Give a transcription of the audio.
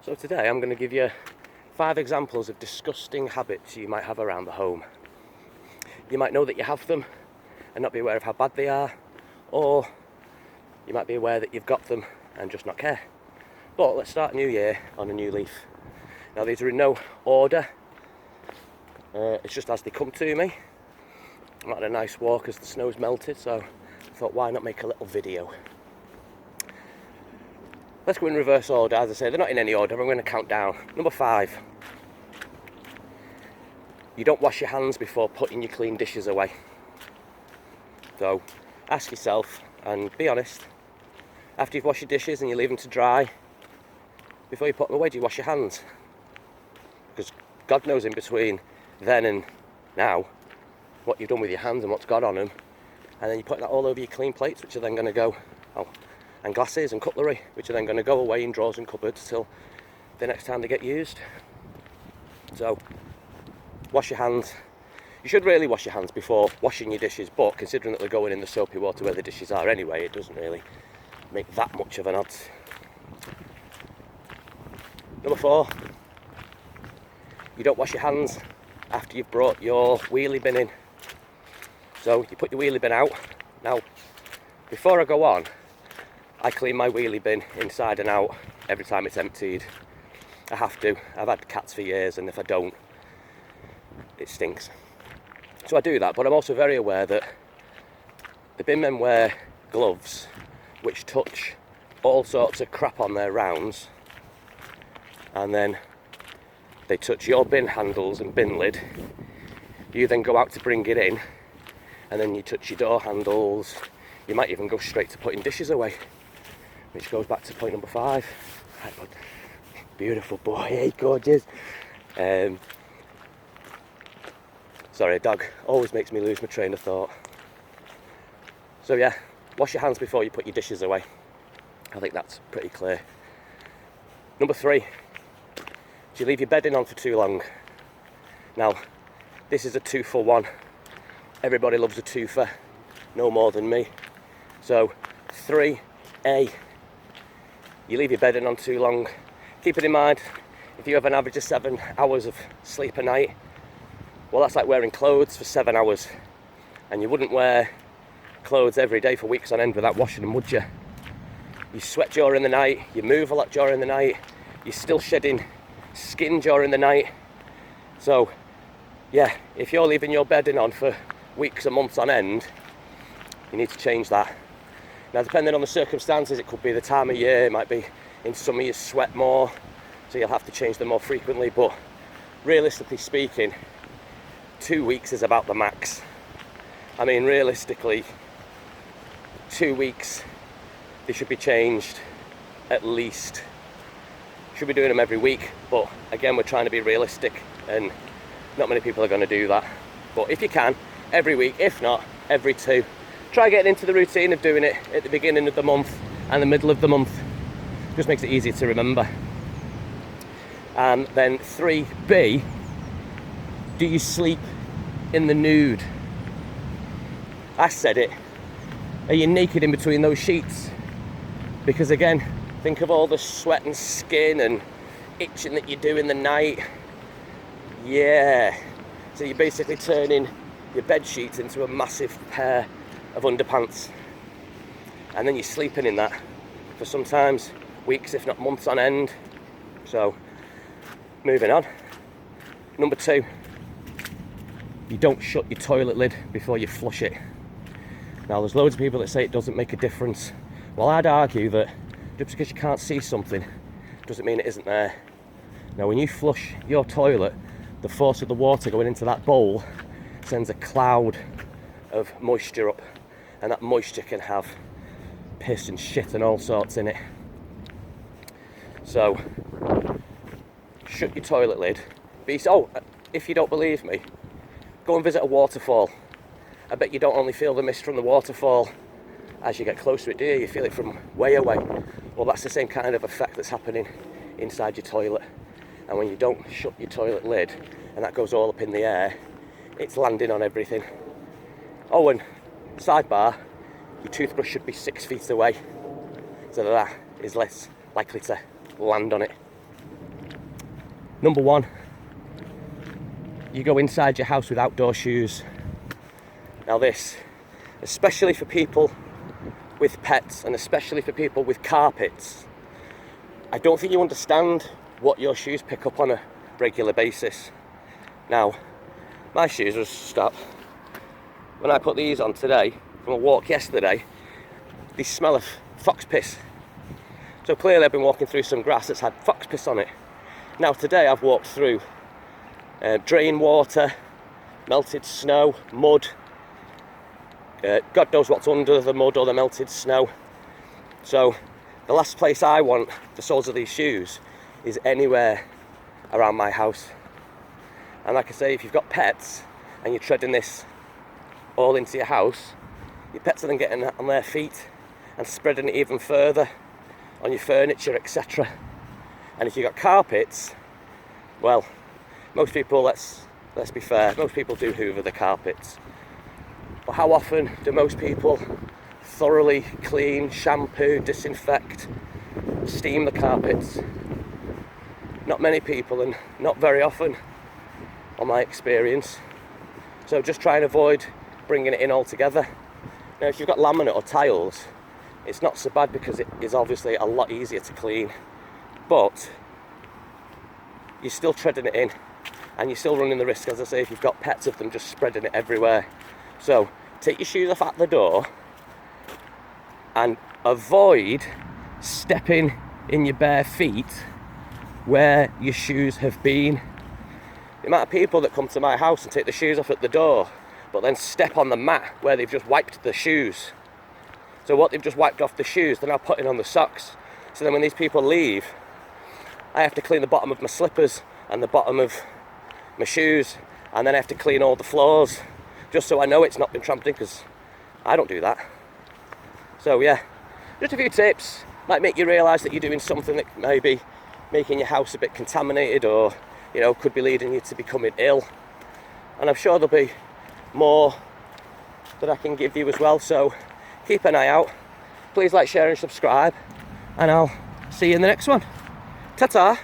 So today I'm going to give you 5 examples of disgusting habits you might have around the home. You might know that you have them and not be aware of how bad they are, or you might be aware that you've got them and just not care. But let's start a new year on a new leaf. Now these are in no order, it's just as they come to me. I'm out on a nice walk as the snow's melted, so I thought why not make a little video. Let's go in reverse order. As I say, they're not in any order, I'm going to count down. Number 5. You don't wash your hands before putting your clean dishes away. So, ask yourself and be honest. After you've washed your dishes and you leave them to dry, before you put them away, do you wash your hands? Because God knows in between then and now what you've done with your hands and what's got on them. And then you put that all over your clean plates, which are then going to go... and glasses and cutlery, which are then going to go away in drawers and cupboards till the next time they get used. So, wash your hands. You should really wash your hands before washing your dishes, but considering that they're going in the soapy water where the dishes are anyway, it doesn't really make that much of an odds. Number 4, you don't wash your hands after you've brought your wheelie bin in. So, you put your wheelie bin out. Now, before I go on, I clean my wheelie bin inside and out every time it's emptied. I have to. I've had cats for years, and if I don't, it stinks. So I do that, but I'm also very aware that the bin men wear gloves which touch all sorts of crap on their rounds, and then they touch your bin handles and bin lid. You then go out to bring it in, and then you touch your door handles. You might even go straight to putting dishes away, which goes back to point number 5. Right, but beautiful boy, hey, gorgeous. Sorry, a dog always makes me lose my train of thought. So yeah, wash your hands before you put your dishes away. I think that's pretty clear. Number 3, do you leave your bedding on for too long? Now, this is a 2 for 1. Everybody loves a twofer, no more than me. So, 3A. You leave your bedding on too long. Keep it in mind, if you have an average of 7 hours of sleep a night, well, that's like wearing clothes for 7 hours. And you wouldn't wear clothes every day for weeks on end without washing them, would you? You sweat during the night, you move a lot during the night, you're still shedding skin during the night. So, yeah, if you're leaving your bedding on for weeks and months on end, you need to change that. Now, depending on the circumstances, it could be the time of year, it might be in summer you sweat more, so you'll have to change them more frequently, but realistically speaking, 2 weeks is about the max. I mean, realistically, 2 weeks, they should be changed at least. Should be doing them every week, but again, we're trying to be realistic, and not many people are going to do that. But if you can, every week, if not, every 2. Try getting into the routine of doing it at the beginning of the month and the middle of the month. Just makes it easier to remember. And then 3B, do you sleep in the nude? I said it. Are you naked in between those sheets? Because again, think of all the sweat and skin and itching that you do in the night. Yeah. So you're basically turning your bed sheets into a massive pair of underpants, and then you're sleeping in that for sometimes weeks, if not months on end. So, moving on. Number 2, you don't shut your toilet lid before you flush it. Now, there's loads of people that say it doesn't make a difference. Well, I'd argue that just because you can't see something doesn't mean it isn't there. Now, when you flush your toilet, the force of the water going into that bowl sends a cloud of moisture up, and that moisture can have piss and shit and all sorts in it. So, shut your toilet lid. If you don't believe me, go and visit a waterfall. I bet you don't only feel the mist from the waterfall as you get closer to it, do you? You feel it from way away. Well, that's the same kind of effect that's happening inside your toilet. And when you don't shut your toilet lid, and that goes all up in the air, it's landing on everything. Oh, and sidebar, your toothbrush should be 6 feet away, so that is less likely to land on it. Number one, you go inside your house with outdoor shoes. Now this, especially for people with pets and especially for people with carpets, I don't think you understand what your shoes pick up on a regular basis. Now, my shoes are stop. When I put these on today, from a walk yesterday, they smell of fox piss. So clearly I've been walking through some grass that's had fox piss on it. Now today I've walked through drain water, melted snow, mud, God knows what's under the mud or the melted snow. So the last place I want the soles of these shoes is anywhere around my house. And like I say, if you've got pets and you're treading this all into your house, your pets are then getting on their feet and spreading it even further on your furniture, etc. And if you've got carpets, well, most people, let's be fair, most people do hoover the carpets. But how often do most people thoroughly clean, shampoo, disinfect, steam the carpets? Not many people, and not very often, on my experience. So just try and avoid bringing it in altogether. Now if you've got laminate or tiles, it's not so bad because it is obviously a lot easier to clean, but you're still treading it in and you're still running the risk, as I say, if you've got pets, of them just spreading it everywhere. So take your shoes off at the door and avoid stepping in your bare feet where your shoes have been. The amount of people that come to my house and take the shoes off at the door but then step on the mat where they've just wiped the shoes. So what they've just wiped off the shoes, they're now putting on the socks. So then when these people leave, I have to clean the bottom of my slippers and the bottom of my shoes, and then I have to clean all the floors just so I know it's not been tramped in, because I don't do that. So yeah, just a few tips might make you realise that you're doing something that may be making your house a bit contaminated, or you know, could be leading you to becoming ill. And I'm sure there'll be more that I can give you as well, so keep an eye out. Please like, share and subscribe, and I'll see you in the next one. Ta-ta!